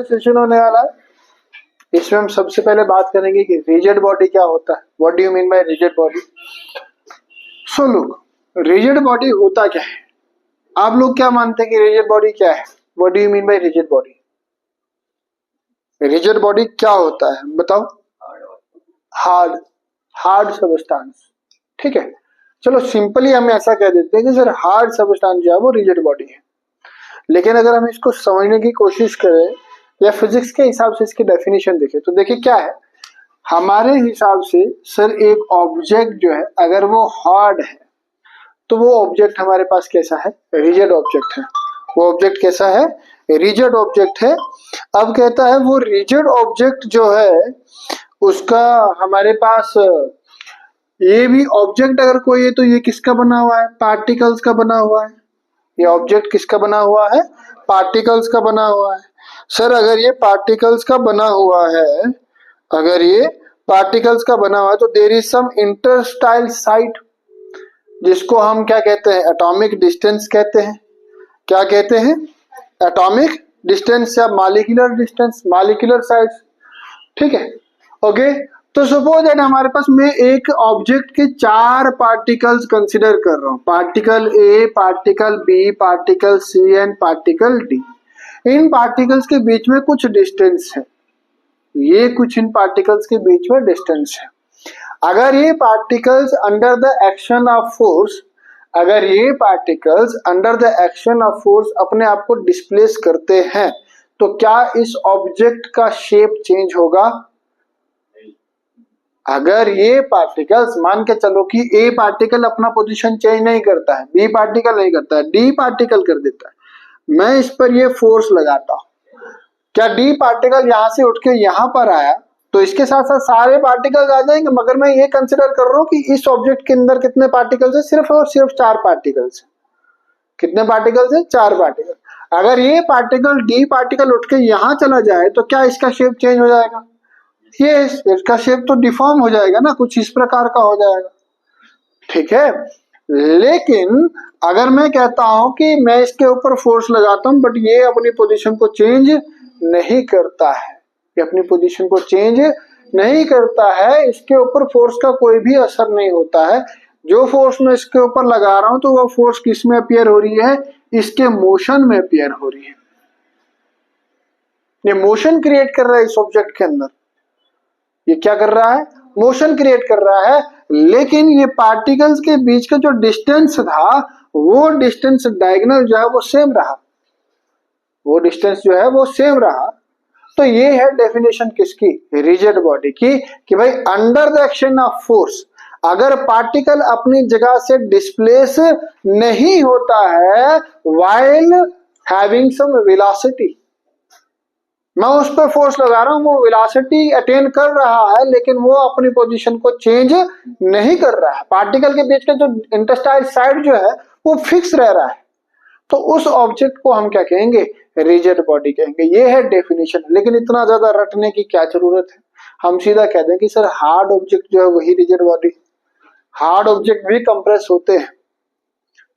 जो सेशन होने वाला है इसमें हम सबसे पहले बात करेंगे कि रिजिड बॉडी क्या होता है। What do you mean by rigid body? So look, rigid body होता क्या है? आप लोग क्या मानते हैं कि रिजिड बॉडी क्या है? What do you mean by rigid body? Rigid body क्या होता है बताओ? Hard substance. ठीक है, चलो सिंपली हम ऐसा कह देते हैं कि सर हार्ड सबस्टेंस जो है वो रिजिड बॉडी है। लेकिन अगर हम इसको समझने की कोशिश करें या फिजिक्स के हिसाब से इसकी डेफिनेशन देखें तो देखिए क्या है। हमारे हिसाब से सर एक ऑब्जेक्ट जो है अगर वो हार्ड है तो वो ऑब्जेक्ट हमारे पास कैसा है? रिजिड ऑब्जेक्ट है। वो ऑब्जेक्ट कैसा है? रिजिड ऑब्जेक्ट है। अब कहता है वो रिजिड ऑब्जेक्ट जो है उसका हमारे पास ये भी ऑब्जेक्ट अगर कोई है तो ये किसका बना हुआ है? पार्टिकल्स का बना हुआ है। ये ऑब्जेक्ट किसका बना हुआ है? पार्टिकल्स का बना हुआ है। सर अगर ये पार्टिकल्स का बना हुआ है, अगर ये पार्टिकल्स का बना हुआ है तो देयर इज सम इंटरस्टाइल साइड जिसको हम क्या कहते हैं? एटॉमिक डिस्टेंस कहते हैं। क्या कहते हैं? एटॉमिक डिस्टेंस या मॉलिक्यूलर डिस्टेंस, मॉलिक्यूलर साइड्स। ठीक है, ओके। तो सपोज दैट हमारे पास मैं एक ऑब्जेक्ट के 4 पार्टिकल्स कंसीडर कर रहा हूं, particle A, particle B, particle C and particle D. इन पार्टिकल्स के बीच में कुछ डिस्टेंस है, ये कुछ इन पार्टिकल्स के बीच में डिस्टेंस है। अगर ये particles under the action of force, अगर ये particles under the action of force अपने आप को डिस्प्लेस करते हैं तो क्या इस ऑब्जेक्ट का शेप चेंज होगा? अगर ये पार्टिकल्स, मान के चलो कि ए पार्टिकल अपना पोजीशन चेंज नहीं करता है, बी पार्टिकल नहीं करता है, डी पार्टिकल कर देता है, मैं इस पर ये फोर्स लगाता हूं, क्या डी पार्टिकल यहां से उठ के यहां पर आया तो इसके साथ साथ सारे पार्टिकल्स आ जाएंगे? मगर मैं ये कंसिडर कर रहा हूं कि इस ऑब्जेक्ट के अंदर कितने पार्टिकल्स है? सिर्फ और सिर्फ 4 पार्टिकल्स है। कितने पार्टिकल्स है? 4 पार्टिकल। अगर ये पार्टिकल डी पार्टिकल उठ के यहां चला जाए तो क्या इसका शेप चेंज हो जाएगा? ये इसका शेप तो डिफॉर्म हो जाएगा ना, कुछ इस प्रकार का हो जाएगा। ठीक है, लेकिन अगर मैं कहता हूं कि मैं इसके ऊपर फोर्स लगाता हूं बट ये अपनी पोजीशन को चेंज नहीं करता है, ये अपनी पोजीशन को चेंज नहीं करता है, इसके ऊपर फोर्स का कोई भी असर नहीं होता है। जो फोर्स मैं इसके ऊपर लगा रहा हूं तो वो फोर्स किस में अपीयर हो रही है? इसके मोशन में अपीयर हो रही है। ये मोशन क्रिएट कर रहा है इस ऑब्जेक्ट के अंदर। ये क्या कर रहा है? मोशन क्रिएट कर रहा है। लेकिन ये पार्टिकल्स के बीच का जो डिस्टेंस था वो डिस्टेंस डायगोनल जो है वो सेम रहा, वो डिस्टेंस जो है वो सेम रहा। तो ये है डेफिनेशन किसकी? रिजिड बॉडी की, कि भाई under the action of force अगर पार्टिकल अपनी जगह से डिस्प्लेस नहीं होता है व्हाइल हैविंग सम वेलोसिटी, मैं उस पर फोर्स लगा रहा हूं, वो वेलोसिटी अटेन कर रहा है लेकिन वो अपनी पोजीशन को चेंज नहीं कर रहा है, पार्टिकल के बीच का जो इंटरस्टाइल साइड जो है वो फिक्स रह रहा है, तो उस ऑब्जेक्ट को हम क्या कहेंगे? रिजिड बॉडी कहेंगे। ये है डेफिनेशन। लेकिन इतना ज्यादा रटने की क्या जरूरत है, हम सीधा कह दें कि सर हार्ड ऑब्जेक्ट जो है वही रिजिड बॉडी। हार्ड ऑब्जेक्ट भी कंप्रेस होते हैं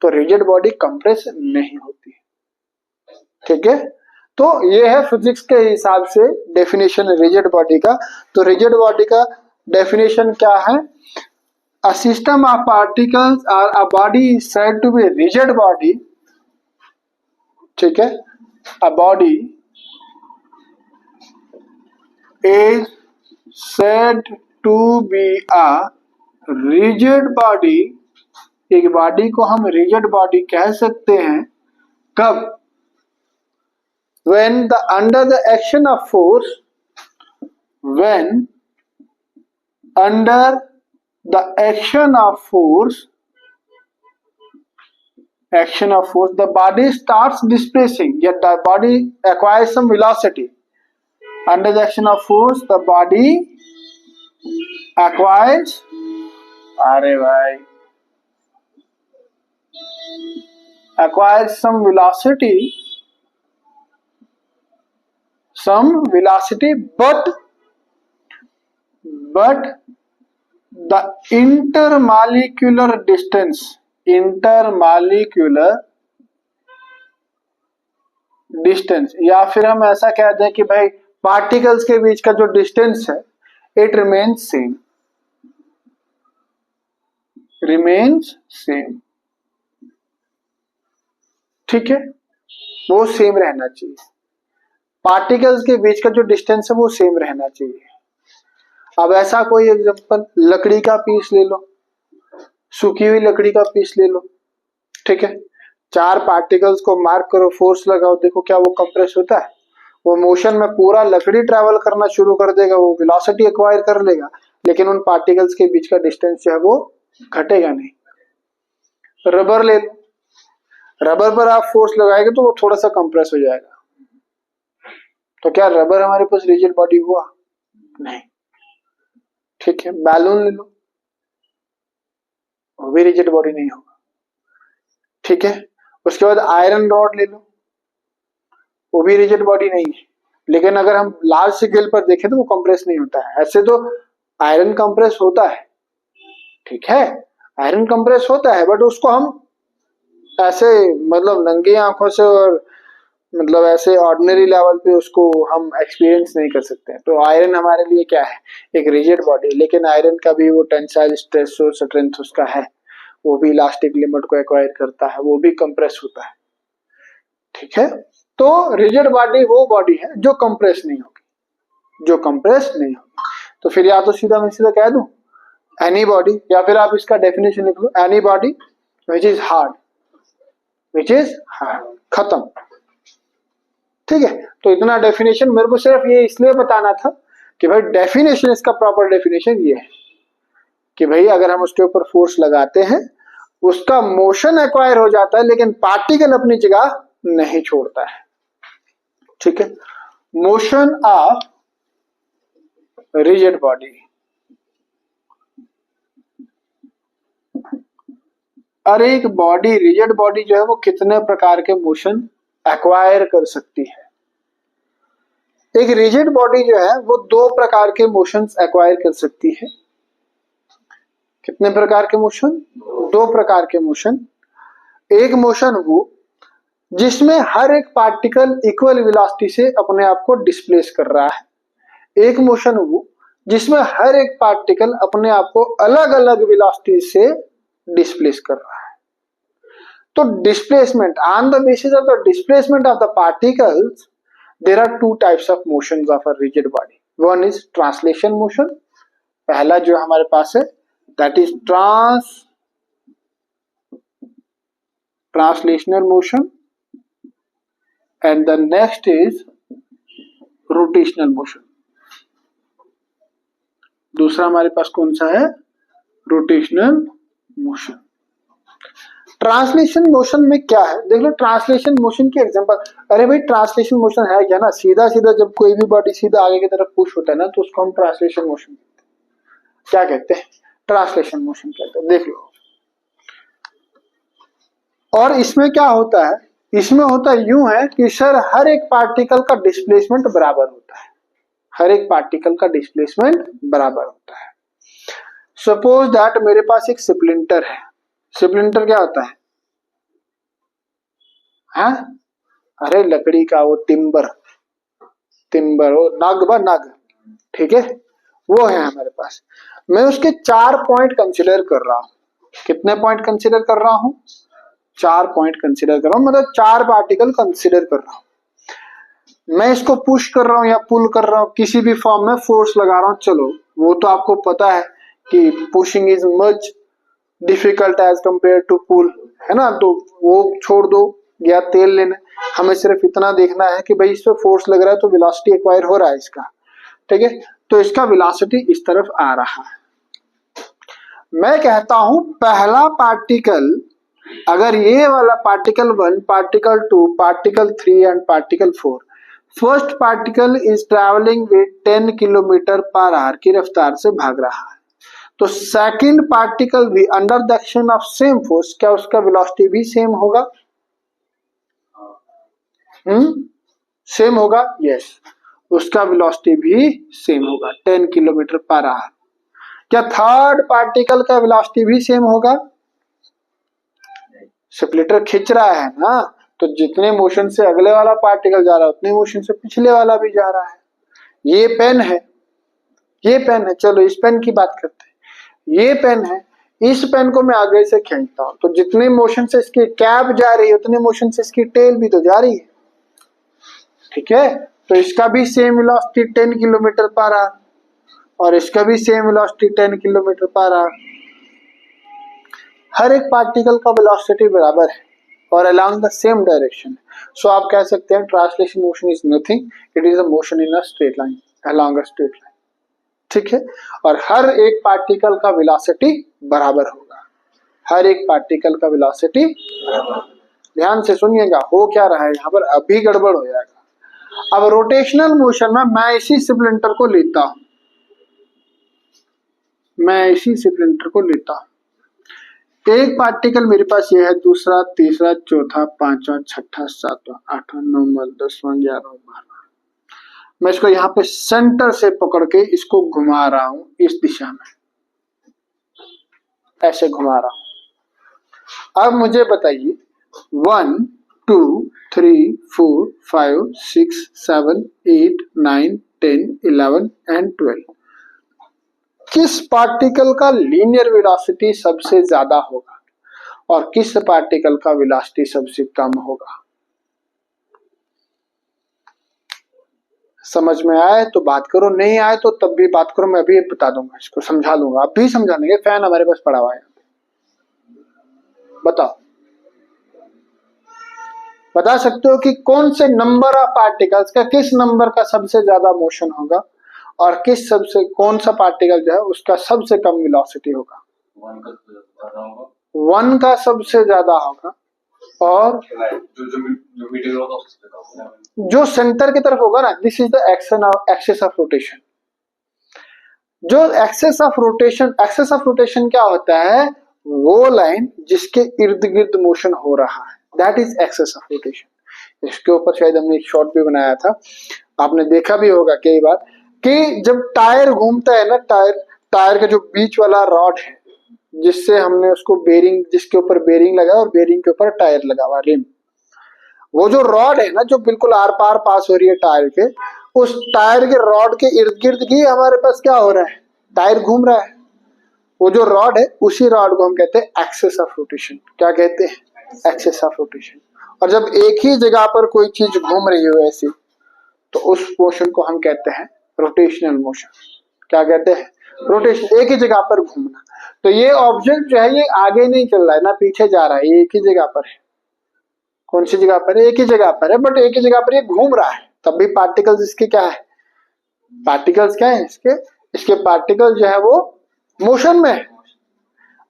तो रिजिड बॉडी कंप्रेस नहीं होती। ठीक है, तो ये है फिजिक्स के हिसाब से डेफिनेशन रिजिड बॉडी का। तो रिजिड बॉडी का डेफिनेशन क्या है? A system of particles are a body is said to be rigid body. ठीक है, a body is said to be a rigid body. एक बॉडी को हम रिजिड बॉडी कह सकते हैं कब? when the under the action of force, when under the action of force the body starts displacing, yet the body acquires some velocity. Under the action of force the body acquires, अरे भाई, acquires some velocity, but the intermolecular distance distance, या फिर हम ऐसा कह दें कि भाई पार्टिकल्स के बीच का जो डिस्टेंस है it remains same, remains same, ठीक है, वो सेम रहना चाहिए। पार्टिकल्स के बीच का जो डिस्टेंस है वो सेम रहना चाहिए। अब ऐसा कोई एग्जांपल, लकड़ी का पीस ले लो, सूखी हुई लकड़ी का पीस ले लो, ठीक है, चार पार्टिकल्स को मार्क करो, फोर्स लगाओ, देखो क्या वो कंप्रेस होता है? वो मोशन में पूरा लकड़ी ट्रैवल करना शुरू कर देगा, वो वेलोसिटी एक्वायर कर लेगा, लेकिन उन पार्टिकल्स के बीच का डिस्टेंस जो है वो घटेगा नहीं। रबर ले लो, रबर पर आप फोर्स लगाएंगे तो वो थोड़ा सा कंप्रेस हो जाएगा, तो क्या रबर हमारे पास रिजिड बॉडी हुआ? नहीं, ठीक है। बैलून ले लो, वो भी रिजिड बॉडी नहीं होगा, ठीक है। उसके बाद आयरन रॉड ले लो, वो भी रिजिड बॉडी नहीं है, लेकिन अगर हम लार्ज स्केल पर देखें तो वो कंप्रेस नहीं होता है। ऐसे तो आयरन कंप्रेस होता है, ठीक है, आयरन कंप्रेस होता है, बट उसको हम ऐसे मतलब नंगी आंखों से और मतलब ऐसे ऑर्डिनरी लेवल पे उसको हम एक्सपीरियंस नहीं कर सकते हैं। तो आयरन हमारे लिए क्या है? एक रिजिड बॉडी, लेकिन आयरन का भी वो टेंसाइल स्ट्रेस और स्ट्रेंथ उसका है, वो भी इलास्टिक लिमिट को एक्वायर करता है, वो भी कंप्रेस होता है, ठीक है। तो रिजिड बॉडी वो बॉडी है जो कंप्रेस नहीं होगी, जो कंप्रेस नहीं होगी। तो फिर या तो सीधा मैं सीधा कह दूं एनी बॉडी, या फिर आप इसका डेफिनेशन लिख लो, anybody which is hard, which is hard, खत्म, ठीक है। तो इतना डेफिनेशन मेरे को सिर्फ ये इसलिए बताना था कि भाई डेफिनेशन, इसका प्रॉपर डेफिनेशन ये है कि भाई अगर हम उसके ऊपर फोर्स लगाते हैं उसका मोशन एक्वायर हो जाता है, लेकिन पार्टिकल अपनी जगह नहीं छोड़ता है, ठीक है। मोशन ऑफ रिजिड बॉडी, और एक बॉडी, रिजिड बॉडी जो है वो कितने प्रकार के मोशन एक्वायर कर सकती है? एक रिजिड बॉडी जो है वो दो प्रकार के मोशंस एक्वायर कर सकती है। कितने प्रकार के मोशन? दो प्रकार के मोशन। एक मोशन वो जिसमें हर एक पार्टिकल इक्वल वेलोसिटी से अपने आप को डिस्प्लेस कर रहा है। एक मोशन वो जिसमें हर एक पार्टिकल अपने आप को अलग अलग वेलोसिटी से डिस्प्लेस कर रहा है। तो displacement, on the basis of the displacement of the particles, there are two types of motions of a rigid body. One is translation motion, पहला जो हमारे पास है that is translational motion, and the next is rotational motion. दूसरा हमारे पास कौन सा है? Rotational motion. Translation motion में क्या है देख लो, ट्रांसलेशन मोशन की एग्जांपल, अरे भाई ट्रांसलेशन मोशन है क्या ना, सीधा सीधा जब कोई भी बॉडी सीधा आगे की तरफ पुश होता है ना तो उसको हम ट्रांसलेशन मोशन कहते हैं। क्या कहते हैं? ट्रांसलेशन मोशन कहते हैं, देख लो। और इसमें क्या होता है? इसमें होता यूं है कि सर हर एक पार्टिकल का डिस्प्लेसमेंट बराबर होता है, हर एक पार्टिकल का डिस्प्लेसमेंट बराबर होता है। सपोज दैट मेरे पास एक स्प्लिंटर है। स्प्लिंटर क्या होता है? हाँ, अरे लकड़ी का वो टिम्बर, वो नग, ठीक है, वो है हमारे पास। मैं उसके 4 पॉइंट कंसिडर कर रहा हूं। कितने पॉइंट कंसिडर कर रहा हूं? 4 पॉइंट कंसिडर कर रहा हूं, मतलब 4 पार्टिकल कंसिडर कर रहा हूं। मैं इसको पुश कर रहा हूं या पुल कर रहा हूं, किसी भी फॉर्म में फोर्स लगा रहा हूं। चलो वो तो आपको पता है कि pushing is much difficult as compare to pull, है ना, तो वो छोड़ दो, या तेल लेना, हमें सिर्फ इतना देखना है कि भाई इस पे फोर्स लग रहा है तो वेलोसिटी एक्वायर हो रहा है इसका, ठीक है। तो इसका वेलोसिटी इस तरफ आ रहा है। मैं कहता हूं पहला पार्टिकल, अगर ये वाला particle 1, particle 2, particle 3 and particle 4, first particle is travelling with 10 kilometre per our की रफ्तार से भाग रहा है, तो सेकंड पार्टिकल भी under the action of same force, क्या उसका वेलोसिटी भी सेम होगा? सेम होगा, यस, उसका वेलोसिटी भी सेम होगा, 10 किलोमीटर पर आवर। क्या थर्ड पार्टिकल का वेलोसिटी भी सेम होगा? स्प्लिटर खींच रहा है ना, तो जितने मोशन से अगले वाला पार्टिकल जा रहा है उतने मोशन से पिछले वाला भी जा रहा है। ये पेन है, ये पेन है, चलो इस पेन की बात करते हैं। ये पेन है, इस पेन को मैं आगे से खींचता हूं तो जितने मोशन से इसकी कैप जा रही है उतने मोशन से इसकी टेल भी तो जा रही है। ठीक है, तो इसका भी same velocity 10 kilometre per hour और इसका भी same velocity 10 kilometre per hour. हर एक पार्टिकल का वेलोसिटी बराबर है और along the same direction. So आप कह सकते हैं translation motion is nothing, it is a motion in a straight line, along a straight line. ठीक है, और हर एक पार्टिकल का वेलोसिटी बराबर होगा, हर एक पार्टिकल का वेलोसिटी बराबर। ध्यान से सुनिएगा, हो क्या रहा है यहाँ पर, अभी गड़बड़ हो जाएगा। अब रोटेशनल मोशन में मैं इसी स्प्लिंटर को लेता हूं, मैं इसी स्प्लिंटर को लेता हूं। एक पार्टिकल मेरे पास ये है, दूसरा, तीसरा, चौथा, पांचवा, छठा, सातवां, आठवां, नौवां, 10वां, 11वां, 12वां। मैं इसको यहाँ पे सेंटर से पकड़ के इसको घुमा रहा हूं इस दिशा में, ऐसे घुमा रहा हूं। अब मुझे बताइए 1 2 3 4 5 6 7 8 9 10 11 एंड 12 किस पार्टिकल का लीनियर वेलोसिटी सबसे ज्यादा होगा और किस पार्टिकल का वेलोसिटी सबसे कम होगा? समझ में आए तो बात करो, नहीं आए तो तब भी बात करो, मैं अभी बता दूंगा, इसको समझा दूंगा, अभी समझा देंगे। फैन हमारे पास पड़ा हुआ है, बताओ, बता सकते हो कि कौन से नंबर ऑफ पार्टिकल्स का किस नंबर का सबसे ज्यादा मोशन होगा और किस सबसे कौन सा पार्टिकल जो है उसका सबसे कम वेलोसिटी होगा? 1 का सबसे ज्यादा होगा और जो सेंटर की तरफ होगा ना, this is the axis of rotation. जो एक्सेस ऑफ रोटेशन क्या होता है? वो लाइन जिसके इर्द गिर्द मोशन हो रहा है, that is axis of rotation. इसके ऊपर शायद हमने एक शॉर्ट भी बनाया था, आपने देखा भी होगा कई बार कि जब टायर घूमता है ना, टायर का जो बीच वाला रॉड है जिससे हमने उसको बेरिंग, जिसके ऊपर बेरिंग लगा और बेरिंग के ऊपर टायर लगा हुआ रिम, वो जो रॉड है ना जो बिल्कुल आर पार पास हो रही है टायर के, उस टायर के रॉड के इर्द गिर्द ही हमारे पास क्या हो रहा है? टायर घूम रहा है। वो जो रॉड है उसी रॉड को हम कहते हैं एक्सेस ऑफ रोटेशन। क्या कहते हैं? Axis of rotation. और जब एक ही जगह पर कोई चीज घूम रही हो ऐसी, तो उस मोशन को हम कहते हैं रोटेशनल मोशन। क्या कहते हैं? रोटेशन, एक ही जगह पर घूमना। तो ये ऑब्जेक्ट जो है ये आगे नहीं चल रहा है ना पीछे जा रहा है, ये एक ही जगह पर है। कौन सी जगह पर है? एक ही जगह पर है, बट एक ही जगह पर ये घूम रहा है। तब भी पार्टिकल्स इसके क्या है? पार्टिकल्स क्या है इसके पार्टिकल जो है वो मोशन में है।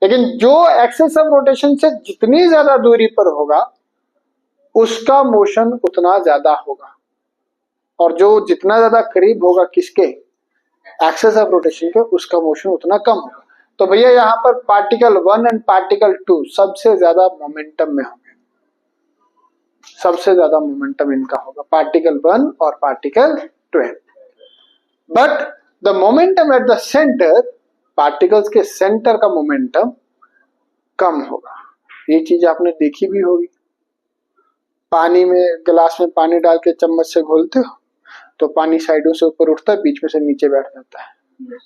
लेकिन जो एक्सेस ऑफ रोटेशन से जितनी ज्यादा दूरी पर होगा उसका मोशन उतना ज्यादा होगा, और जो जितना ज्यादा करीब होगा किसके? एक्सेस ऑफ रोटेशन के, उसका मोशन उतना कम होगा। तो भैया यहाँ पर पार्टिकल 1 एंड पार्टिकल 2 सबसे ज्यादा मोमेंटम में होंगे, सबसे ज्यादा मोमेंटम इनका होगा, पार्टिकल 1 और particle 12। But the momentum at the centre, particles के सेंटर का मोमेंटम कम होगा। ये चीज आपने देखी भी होगी, पानी में, गिलास में पानी डाल के चम्मच से घोलते हो तो पानी साइडों से ऊपर उठता है, बीच में से नीचे बैठ जाता है,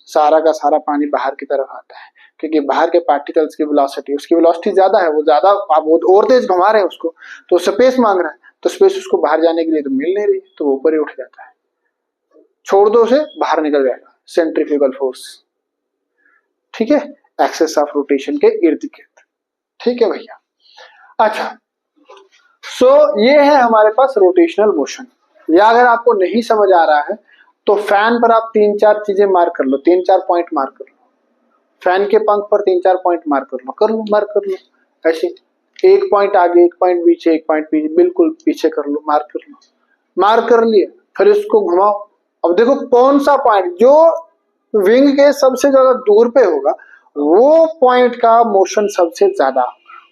सारा का सारा पानी बाहर की तरफ आता है, क्योंकि बाहर के पार्टिकल्स की वेलोसिटी, उसकी वेलोसिटी ज्यादा है, वो ज्यादा, आप वो और तेज घुमा रहे हैं उसको, तो स्पेस मांग रहा है, तो स्पेस उसको बाहर जाने के लिए तो मिल नहीं रही, तो वो ऊपर ही उठ जाता है, छोड़ दो उसे, बाहर निकल जाएगा, सेंट्रीफ्यूगल फोर्स। ठीक है, एक्सेस ऑफ रोटेशन के इर्द गिर्द। ठीक है भैया, अच्छा, सो ये है हमारे पास रोटेशनल मोशन। या अगर आपको नहीं समझ आ रहा है तो फैन पर आप 3-4 चीजें मार्क कर लो, 3-4 पॉइंट मार्क कर लो, फैन के पंख पर 3-4 पॉइंट मार्क कर लो, ऐसे एक पॉइंट आगे, एक पॉइंट पीछे, एक पॉइंट पीछे, बिल्कुल पीछे कर लो, मार्क कर लिए, फिर इसको घुमाओ। अब देखो कौन सा पॉइंट जो विंग के सबसे ज्यादा दूर पे होगा वो पॉइंट का मोशन सबसे ज्यादा होगा,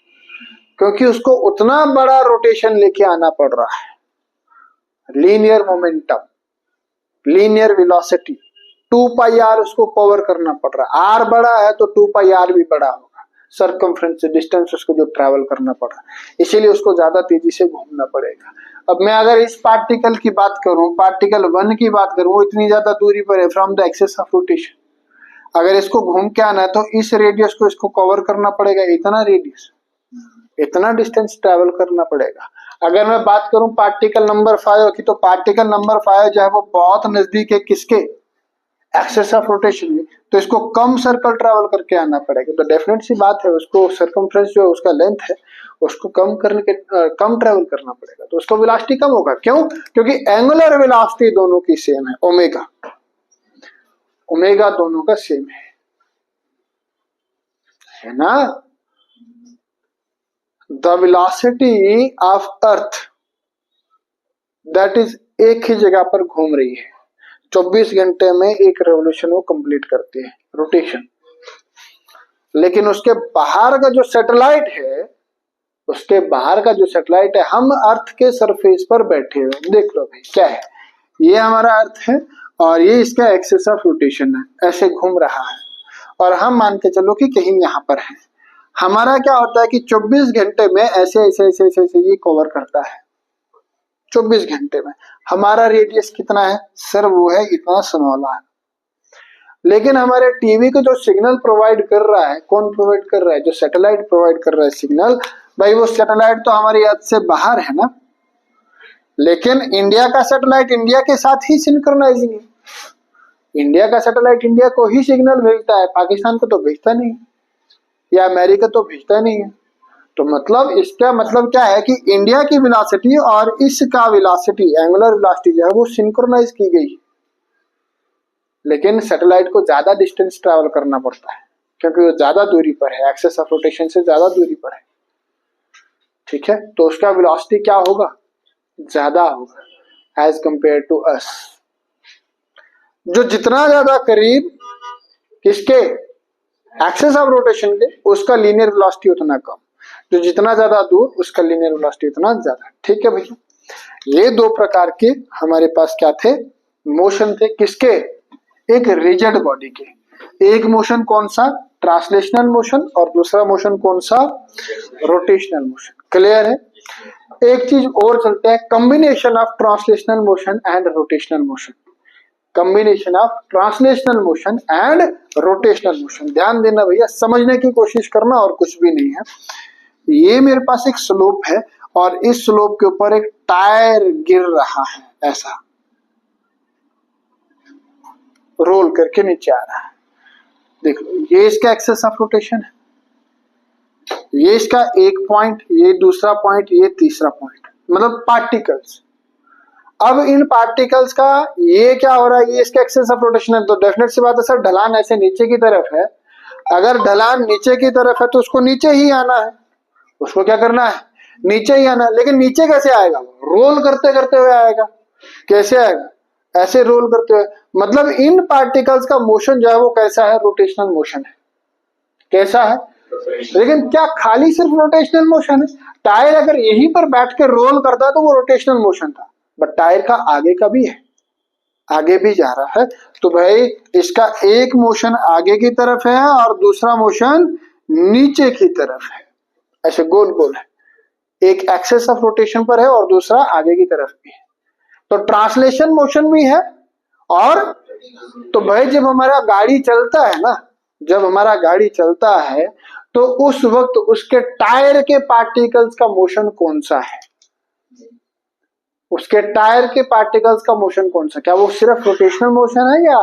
क्योंकि उसको उतना बड़ा रोटेशन लेके आना पड़ रहा है। Linear momentum, linear velocity, 2 pi r उसको कवर करना पड़ रहा है। आर बड़ा है तो 2 पाई आर भी बड़ा होगा, सर्कमफ्रेंस डिस्टेंस उसको जो ट्रैवल करना पड़ा, इसीलिए उसको ज्यादा तेजी से घूमना पड़ेगा। अब मैं अगर इस पार्टिकल की बात करूं, पार्टिकल 1 की बात करूं, वो इतनी ज्यादा दूरी पर है from the axis of rotation. अगर इसको घूम के आना है तो इस रेडियस को इसको कवर करना पड़ेगा, इतना रेडियस, इतना डिस्टेंस ट्रैवल करना पड़ेगा। अगर मैं बात करूं पार्टिकल नंबर 5 की, तो पार्टिकल नंबर 5 जो है वो बहुत नजदीक है किसके, एक्सिस ऑफ रोटेशन में, तो इसको कम सर्कल ट्रैवल करके आना पड़ेगा। तो डेफिनेट सी बात है, उसको सर्कमफ्रेंस जो है उसका लेंथ है उसको कम कम ट्रैवल करना पड़ेगा, तो उसका वेलोसिटी कम होगा। क्यों? क्योंकि एंगुलर वेलोसिटी दोनों की सेम है, ओमेगा, ओमेगा दोनों का सेम है ना। The velocity of earth that is एक ही जगह पर घूम रही है, 24 घंटे में एक रेवोल्यूशन वो कंप्लीट करती है, रोटेशन। लेकिन उसके बाहर का जो सैटेलाइट है, उसके बाहर का जो सैटेलाइट है, हम अर्थ के सरफेस पर बैठे हुए, देख लो भाई क्या है, ये हमारा अर्थ है और ये इसका एक्सिस ऑफ रोटेशन है, ऐसे घूम रहा है और हम मान के चलो कि कहीं यहाँ पर है। हमारा क्या होता है कि 24 घंटे में ऐसे ऐसे ऐसे ऐसे, ऐसे ये कवर करता है 24 घंटे में। हमारा रेडियस कितना है सर, वो है इतना स्मॉल है। लेकिन हमारे टीवी को जो सिग्नल प्रोवाइड कर रहा है, कौन प्रोवाइड कर रहा है, जो सैटेलाइट प्रोवाइड कर रहा है सिग्नल, भाई वो सैटेलाइट तो हमारी अर्थ से बाहर है ना। लेकिन इंडिया का सैटेलाइट इंडिया के साथ ही सिंक्रोनाइजिंग है, इंडिया का सैटेलाइट इंडिया को ही सिग्नल भेजता है, पाकिस्तान को तो भेजता नहीं, या अमेरिका तो भेजता नहीं है। तो मतलब इसका मतलब क्या है कि इंडिया की वेलोसिटी और इसका वेलोसिटी, एंगुलर वेलोसिटी जो है वो सिंक्रोनाइज की गई, लेकिन सैटेलाइट को ज्यादा डिस्टेंस ट्रैवल करना पड़ता है क्योंकि वो ज्यादा दूरी पर है, एक्सिस ऑफ रोटेशन से ज्यादा दूरी पर है, ठीक है। तो उसका वेलोसिटी क्या होगा, ज्यादा होगा एज कंपेयर टू अस। जो जितना ज्यादा करीब किसके, एक्सिस ऑफ रोटेशन के, उसका लीनियर वेलोसिटी उतना कम, जो जितना ज्यादा दूर उसका लीनियर वेलोसिटी उतना ज्यादा, ठीक है भैया। ये दो प्रकार के हमारे पास क्या थे, मोशन थे, किसके, एक रिजिड बॉडी के। एक मोशन कौन सा, ट्रांसलेशनल मोशन, और दूसरा मोशन कौन सा, रोटेशनल मोशन। क्लियर है। एक चीज और चलते हैं, combination of translational motion and rotational motion, combination of translational motion and rotational motion. ध्यान देना भैया, समझने की कोशिश करना और कुछ भी नहीं है। ये मेरे पास एक स्लोप है और इस स्लोप के ऊपर एक टायर गिर रहा है, ऐसा रोल करके नीचे आ रहा है, देख लो, ये इसका एक्सिस ऑफ रोटेशन है, ये इसका एक पॉइंट, ये दूसरा पॉइंट, ये तीसरा पॉइंट, मतलब पार्टिकल्स। अब इन पार्टिकल्स का ये क्या हो रहा है, ये इसका एक्सिस ऑफ रोटेशन है, तो डेफिनेट सी बात है सर, ढलान ऐसे नीचे की तरफ है। अगर ढलान नीचे की तरफ है तो उसको नीचे ही आना है, उसको क्या करना है, नीचे ही आना है। लेकिन नीचे कैसे आएगा, रोल करते करते हुए आएगा। कैसे आएगा, ऐसे रोल करते हुए, मतलब इन पार्टिकल्स का मोशन जो है वो कैसा है, रोटेशनल मोशन है। कैसा है, लेकिन क्या खाली सिर्फ रोटेशनल मोशन है, टायर अगर यहीं पर बैठ के रोल करता तो वो रोटेशनल मोशन था, बट टायर का आगे का भी है, आगे भी जा रहा है। तो भाई इसका एक मोशन आगे की तरफ है और दूसरा मोशन नीचे की तरफ है, ऐसे गोल गोल है, एक एक्सेस ऑफ रोटेशन पर है और दूसरा आगे की तरफ भी है। तो ट्रांसलेशन मोशन भी है। और तो भाई जब हमारा गाड़ी चलता है ना, जब हमारा गाड़ी चलता है तो उस वक्त उसके टायर के पार्टिकल्स का मोशन कौन सा है, उसके टायर के पार्टिकल्स का मोशन कौन सा, क्या वो सिर्फ रोटेशनल मोशन है या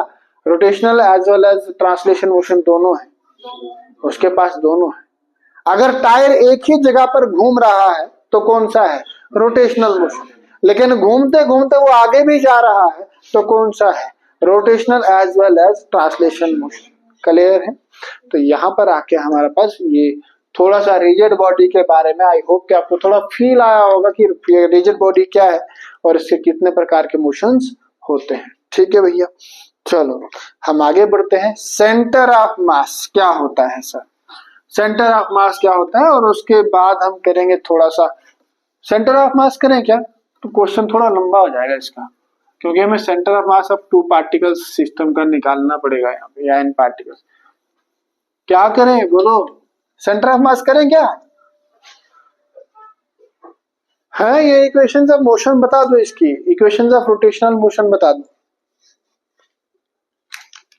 rotational as well as translation motion दोनों है, उसके पास दोनों है। अगर टायर एक ही जगह पर घूम रहा है तो कौन सा है, रोटेशनल मोशन, लेकिन घूमते घूमते वो आगे भी जा रहा है तो कौन सा है, rotational as well as translation motion. Clear है। तो यहाँ पर आके हमारे पास ये थोड़ा सा रिजिड बॉडी के बारे में आई होप कि आपको थोड़ा फील आया होगा कि रिजिड बॉडी क्या है और इसके कितने प्रकार के मोशंस होते हैं। ठीक है भैया, चलो हम आगे बढ़ते हैं। सेंटर ऑफ मास क्या होता है सर, सेंटर ऑफ मास क्या होता है, और उसके बाद हम करेंगे थोड़ा सा सेंटर ऑफ मास करें क्या, तो क्वेश्चन थोड़ा लंबा हो जाएगा इसका, क्योंकि हमें centre of mass of two particles system का निकालना पड़ेगा यहाँ पे, या एन पार्टिकल्स। क्या करें बोलो, सेंटर ऑफ मास करें क्या? हाँ, ये इक्वेशंस ऑफ मोशन बता दो, इसकी इक्वेशंस ऑफ रोटेशनल मोशन बता दो।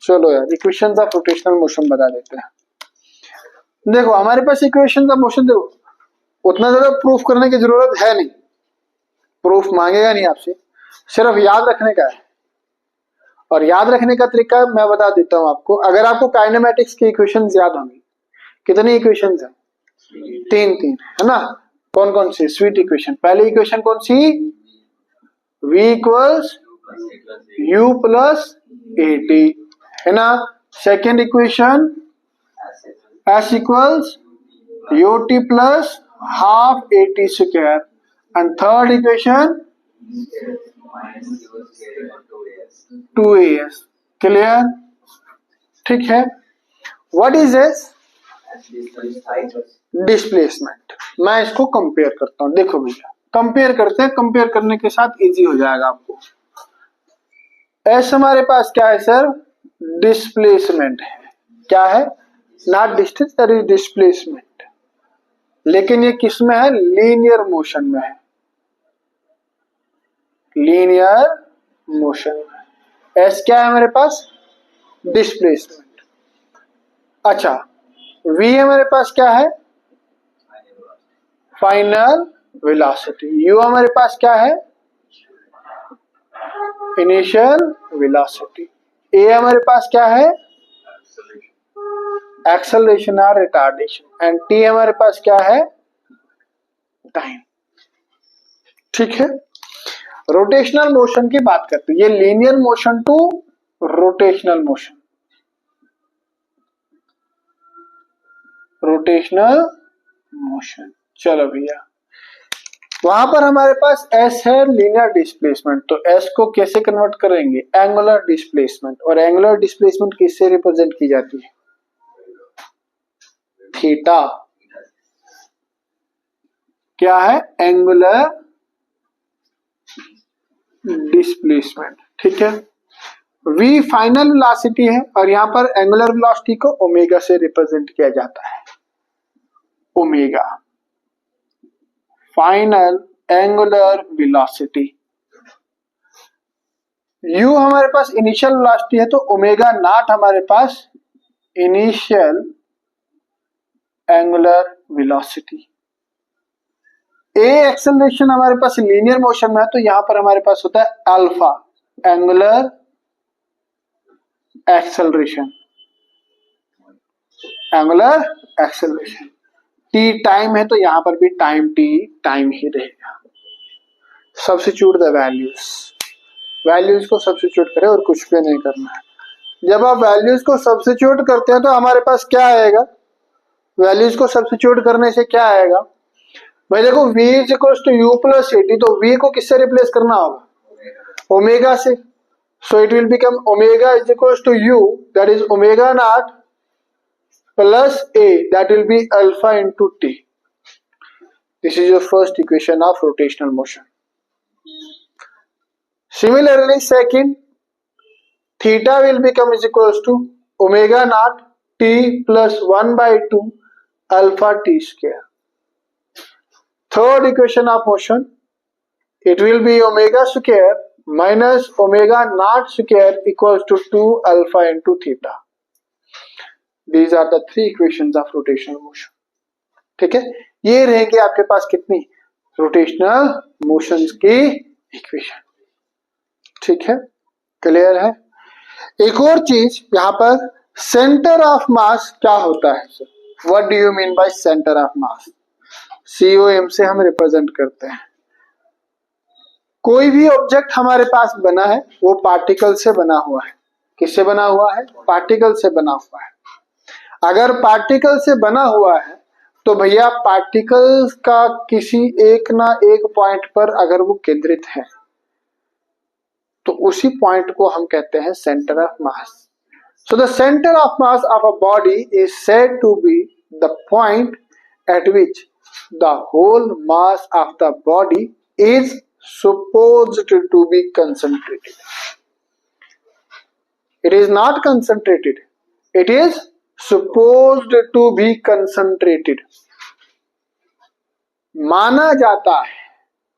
चलो यार, इक्वेशंस ऑफ रोटेशनल मोशन बता देते हैं। देखो हमारे पास इक्वेशंस ऑफ मोशन, देखो उतना ज्यादा प्रूफ करने की जरूरत है नहीं, प्रूफ मांगेगा नहीं आपसे, सिर्फ याद रखने का है। और याद रखने का तरीका मैं बता देता हूं आपको। अगर आपको काइनेमेटिक्स की इक्वेशंस याद होंगी, कितनी इक्वेशंस है? तीन तीन, है ना? कौन कौन सी? Sweet equation. पहली इक्वेशन कौन सी? v equals u plus at, है ना? Second equation s equals ut plus half at square, and third equation 2as। Clear? ठीक है। What is this? डिस्प्लेसमेंट। मैं इसको कंपेयर करता हूं, देखो भैया कंपेयर करते हैं, कंपेयर करने के साथ इजी हो जाएगा आपको। एस हमारे पास क्या है सर? डिस्प्लेसमेंट है। क्या है? Not distance, that is displacement. लेकिन ये किस में है? लीनियर मोशन में है, लीनियर मोशन में। एस क्या है हमारे पास? डिस्प्लेसमेंट। अच्छा, वी हमारे पास क्या है? Final velocity. यू हमारे पास क्या है? Initial velocity. ए हमारे पास क्या है? एक्सेलरेशन और रिटार्डेशन। एंड टी हमारे पास क्या है? टाइम। ठीक है। रोटेशनल मोशन की बात करते हैं, ये linear motion to rotational motion, rotational motion. चलो भैया, वहां पर हमारे पास एस है लीनियर डिस्प्लेसमेंट, तो एस को कैसे कन्वर्ट करेंगे? Angular displacement. और एंगुलर डिस्प्लेसमेंट किससे रिप्रेजेंट की जाती है? थीटा। क्या है? Angular displacement. ठीक है। v फाइनल वेलोसिटी है, और यहां पर एंगुलर वेलोसिटी को ओमेगा से रिप्रेजेंट किया जाता है। Omega final angular velocity. u हमारे पास इनिशियल वेलोसिटी है, तो ओमेगा नॉट हमारे पास इनिशियल एंगुलर वेलोसिटी। ए एक्सेलरेशन हमारे पास लीनियर मोशन में है, तो यहां पर हमारे पास होता है alpha angular acceleration, angular acceleration. T time है, तो यहां पर भी टाइम टी टाइम ही रहेगा। सब्स्टिट्यूट द वैल्यूज, वैल्यूज को सब्स्टिट्यूट करें और कुछ भी नहीं करना है। जब आप वैल्यूज को सब्स्टिट्यूट करते हैं तो हमारे पास क्या आएगा? वैल्यूज को सब्स्टिट्यूट करने से क्या आएगा भाई? देखो v is equal to u plus at, तो v को किससे रिप्लेस करना होगा? ओमेगा से। So it will become omega is equal to u, that is omega naught plus a, that will be alpha into t. This is your first equation of rotational motion. Similarly, second, theta will become is equals to omega naught t plus 1 by 2 alpha t square. Third equation of motion, it will be omega square minus omega naught square equals to 2 alpha into theta. These are the three equations of rotational motion. ठीक है, ये रहेंगे आपके पास कितनी? Rotational motions की equation. ठीक है, clear है? एक और चीज यहाँ पर, सेंटर ऑफ मास क्या होता है? What do you mean by centre of mass? COM से हम रिप्रेजेंट करते हैं। कोई भी ऑब्जेक्ट हमारे पास बना है वो पार्टिकल से बना हुआ है। किससे बना हुआ है? पार्टिकल से बना हुआ है। अगर पार्टिकल से बना हुआ है तो भैया पार्टिकल का किसी एक ना एक पॉइंट पर अगर वो केंद्रित है तो उसी पॉइंट को हम कहते हैं centre of mass. So the centre of mass of a body is said to be the point at which the whole mass of the body is supposed to be concentrated. It is not concentrated, it is supposed to be concentrated, माना जाता है,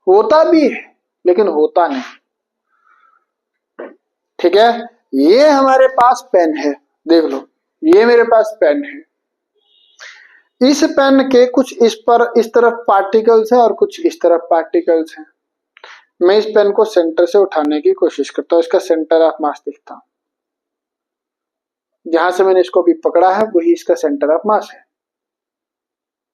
होता भी है लेकिन होता नहीं। ठीक है, ये हमारे पास पेन है, देख लो, ये मेरे पास पेन है, इस पेन के कुछ इस तरफ पार्टिकल्स है और कुछ इस तरफ पार्टिकल्स हैं। मैं इस पेन को सेंटर से उठाने की कोशिश करता हूं, इसका सेंटर ऑफ मास देखता हूं, जहां से मैंने इसको भी पकड़ा है वही इसका सेंटर ऑफ मास है,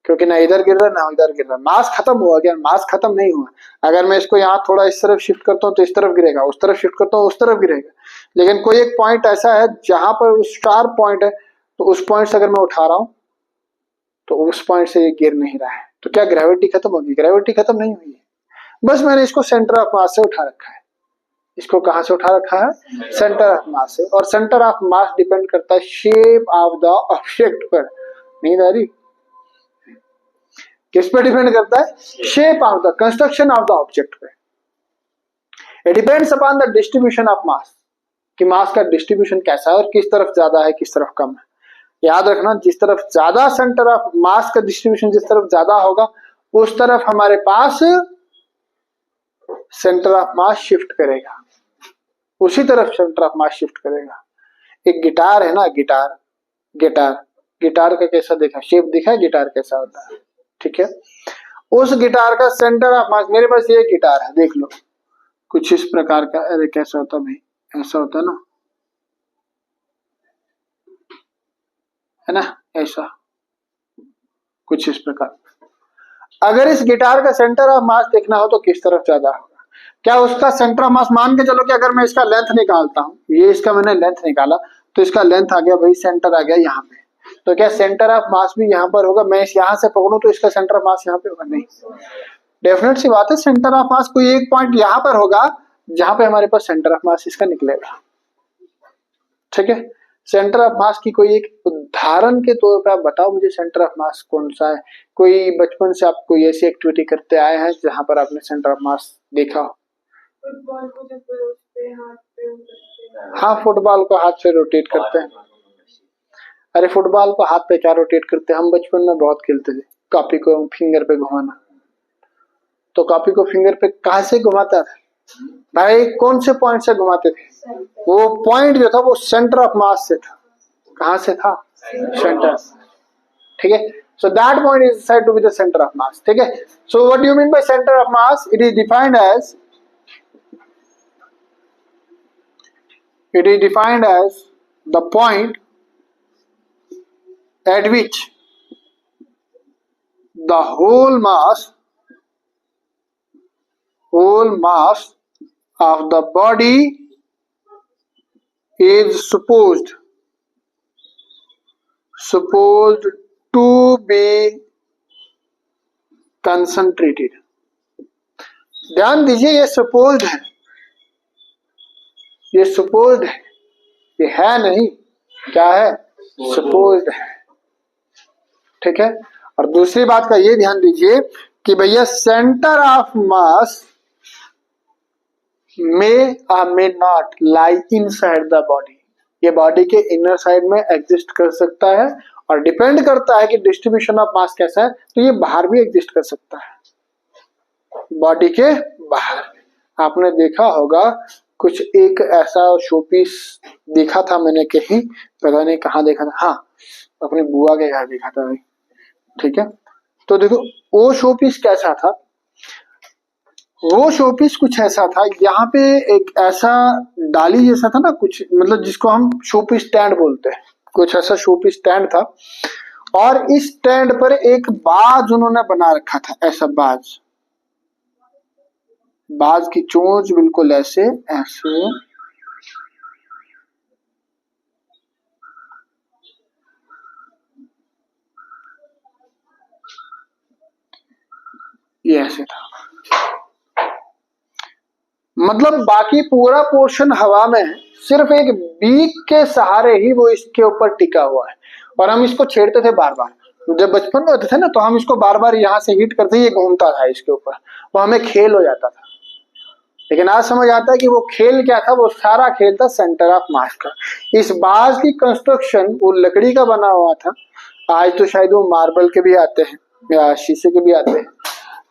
क्योंकि ना इधर गिर रहा ना इधर गिर रहा, मास खत्म हुआ क्या? मास खत्म नहीं हुआ। अगर मैं इसको यहाँ थोड़ा इस तरफ शिफ्ट करता हूँ तो इस तरफ गिरेगा, उस तरफ शिफ्ट करता हूँ उस तरफ गिरेगा, लेकिन कोई एक पॉइंट ऐसा है जहां पर शार्प पॉइंट है, तो उस पॉइंट से अगर मैं उठा रहा हूँ तो उस पॉइंट से ये गिर नहीं रहा है। तो क्या ग्रेविटी खत्म होगी? ग्रेविटी खत्म नहीं हुई है, बस मैंने इसको सेंटर ऑफ मास से उठा रखा है। इसको कहां से उठा रखा है? सेंटर ऑफ मास से। और सेंटर ऑफ मास डिपेंड करता है शेप ऑफ द ऑब्जेक्ट पर। नहीं दारी, किस पे डिपेंड करता है? Shape of the construction of the object पे। It depends upon the distribution of mass, कि मास का डिस्ट्रीब्यूशन कैसा है और किस तरफ ज्यादा है किस तरफ कम है। याद रखना, जिस तरफ ज्यादा सेंटर ऑफ मास का डिस्ट्रीब्यूशन जिस तरफ ज्यादा होगा उस तरफ हमारे पास सेंटर ऑफ मास शिफ्ट करेगा, उसी तरफ सेंटर ऑफ मास शिफ्ट करेगा। एक गिटार है ना, गिटार का कैसा देखा, शेप दिखा है गिटार कैसा होता है? ठीक है, उस गिटार का सेंटर ऑफ मास, मेरे पास ये गिटार है, देख लो कुछ इस प्रकार का। अरे कैसा होता भाई, ऐसा होता है ना, है ना, ऐसा कुछ इस प्रकार। अगर इस गिटार का सेंटर ऑफ मास देखना हो तो किस तरफ ज्यादा होगा? क्या उसका सेंटर ऑफ मास, मान के चलो कि अगर मैं इसका लेंथ निकालता हूं, ये इसका मैंने लेंथ निकाला तो इसका लेंथ आ गया भाई, सेंटर आ गया यहाँ पे, तो क्या सेंटर ऑफ मास भी यहाँ पर होगा? मैं इस यहाँ से पकड़ूं तो इसका सेंटर ऑफ मास यहाँ पे होगा? नहीं, डेफिनेट सी बात है, सेंटर ऑफ मास कोई एक पॉइंट यहाँ पर होगा जहां पे हमारे पास सेंटर ऑफ मास इसका निकलेगा। ठीक है, सेंटर ऑफ मास की कोई एक उदाहरण के तौर पर आप बताओ मुझे, सेंटर ऑफ मास कौन सा है? कोई बचपन से आप कोई ऐसी एक्टिविटी करते आए हैं जहां पर आपने सेंटर ऑफ मास देखा हो? फुटबॉल को जब पे हाथ पे, हाँ, फुटबॉल को हाथ से रोटेट करते हैं। अरे फुटबॉल को हाथ पे क्या रोटेट करते हैं, हम बचपन में बहुत खेलते थे। कॉपी को फिंगर पे घुमाना, तो कॉपी को फिंगर पे कहां से घुमाता था भाई? कौन से पॉइंट से घुमाते थे? वो पॉइंट जो था वो सेंटर ऑफ मास से था। कहां से था? सेंटर। ठीक है, so that point is said to be the center of mass. ठीक है, so what do you mean by centre of mass? It is defined as the point at which the whole mass of the body is supposed to be concentrated. ध्यान दीजिए, ये supposed है, ये supposed है, ये है नहीं, क्या है? सपोज्ड है। ठीक है, और दूसरी बात का ये ध्यान दीजिए कि भैया centre of mass may or may not lie inside the body. ये बॉडी के इनर साइड में एग्जिस्ट कर सकता है और डिपेंड करता है कि डिस्ट्रीब्यूशन ऑफ मास कैसा है, तो ये बाहर भी एग्जिस्ट कर सकता है, बॉडी के बाहर। आपने देखा होगा कुछ एक ऐसा शोपीस देखा था मैंने कहीं, पता नहीं कहाँ देखा था, हाँ अपनी बुआ के घर देखा था भाई। ठीक है, तो देखो वो शोपीस कैसा था, वो शोपीस कुछ ऐसा था, यहाँ पे एक ऐसा डाली जैसा था ना कुछ, मतलब जिसको हम शोपीस स्टैंड बोलते हैं, कुछ ऐसा शोपीस स्टैंड था, और इस स्टैंड पर एक बाज उन्होंने बना रखा था, ऐसा बाज की चोंच बिल्कुल ऐसे ऐसे, ये ऐसे था, मतलब बाकी पूरा पोर्शन हवा में है, सिर्फ एक बीक के सहारे ही वो इसके ऊपर टिका हुआ है। और हम इसको छेड़ते थे बार बार, जब बचपन में होते थे ना, तो हम इसको बार बार यहाँ से हिट करते, ये घूमता था इसके ऊपर, वो हमें खेल हो जाता था। लेकिन आज समझ आता है कि वो खेल क्या था, वो सारा खेल था सेंटर ऑफ मास का। इस बाज की कंस्ट्रक्शन वो लकड़ी का बना हुआ था, आज तो शायद वो मार्बल के भी आते हैं या शीशे के भी आते हैं।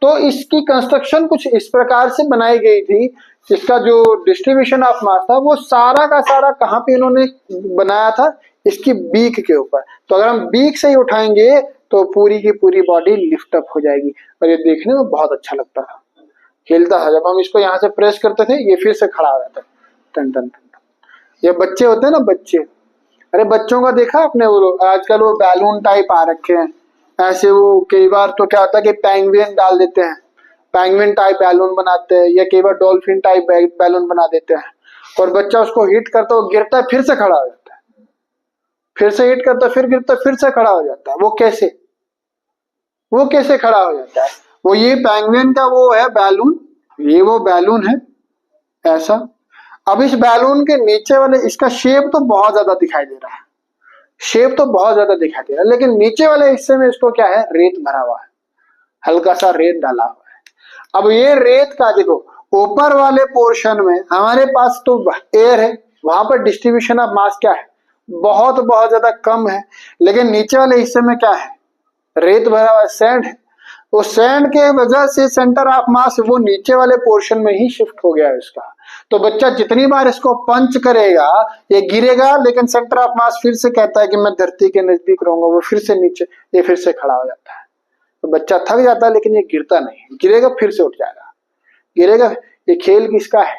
तो इसकी कंस्ट्रक्शन कुछ इस प्रकार से बनाई गई थी, इसका जो डिस्ट्रीब्यूशन ऑफ मास था वो सारा का सारा कहाँ पे इन्होंने बनाया था, इसकी बीक के ऊपर। तो अगर हम बीक से ही उठाएंगे तो पूरी की पूरी बॉडी लिफ्ट अप हो जाएगी और ये देखने में बहुत अच्छा लगता था, हिलता था। जब हम इसको यहाँ से प्रेस करते थे ये फिर से खड़ा हो जाता है, टन टन टन। ये बच्चे होते हैं ना बच्चे, अरे बच्चों का देखा आपने, वो आजकल वो बैलून टाइप आ रखे हैं ऐसे, वो कई बार तो क्या होता है कि पेंगुइन डाल देते हैं, पेंगुइन टाइप बैलून बनाते हैं, या कई बार डॉल्फिन टाइप बैलून बना देते हैं, और बच्चा उसको हिट करता है, वो गिरता है फिर से खड़ा हो जाता है, फिर से हिट करता है फिर गिरता है फिर से खड़ा हो जाता है। वो कैसे खड़ा हो जाता है? वो ये पेंगुइन का वो है बैलून, ये वो बैलून है ऐसा। अब इस बैलून के नीचे वाले, इसका शेप तो बहुत ज्यादा दिखाई दे रहा है, शेप तो बहुत ज्यादा दिखाई दे रहा है, लेकिन नीचे वाले हिस्से में इसको क्या है, रेत भरा हुआ है, हल्का सा रेत डाला हुआ है। अब ये रेत का देखो, ऊपर वाले पोर्शन में हमारे पास तो एयर है, वहां पर डिस्ट्रीब्यूशन ऑफ मास क्या है, बहुत बहुत ज्यादा कम है, लेकिन नीचे वाले हिस्से में क्या है, रेत भरा हुआ है, सैंड है। उस सैंड के वजह से सेंटर ऑफ मास वो नीचे वाले पोर्शन में ही शिफ्ट हो गया है इसका। तो बच्चा जितनी बार इसको पंच करेगा ये गिरेगा, लेकिन सेंटर ऑफ मास फिर से कहता है कि मैं धरती के नजदीक रहूंगा, वो फिर से नीचे, ये फिर से खड़ा हो जाता है। तो बच्चा थक जाता है लेकिन ये गिरता नहीं, गिरेगा फिर से उठ जाएगा, गिरेगा। ये खेल किसका है,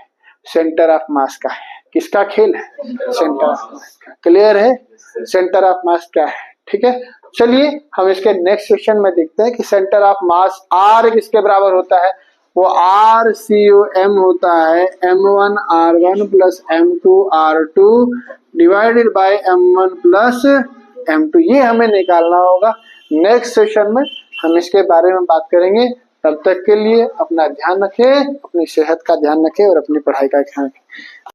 सेंटर ऑफ मास का है। किसका खेल है, सेंटर ऑफ मास का। क्लियर है, सेंटर ऑफ मास क्या है, ठीक है। चलिए हम इसके नेक्स्ट सेक्शन में देखते हैं कि सेंटर ऑफ मास आर किसके बराबर होता है। वो RCOM होता है M1 R1 plus M2 R2 divided by M1 plus M2। ये हमें निकालना होगा। नेक्स्ट सेशन में हम इसके बारे में बात करेंगे। तब तक के लिए अपना ध्यान रखें, अपनी सेहत का ध्यान रखें और अपनी पढ़ाई का ध्यान रखें।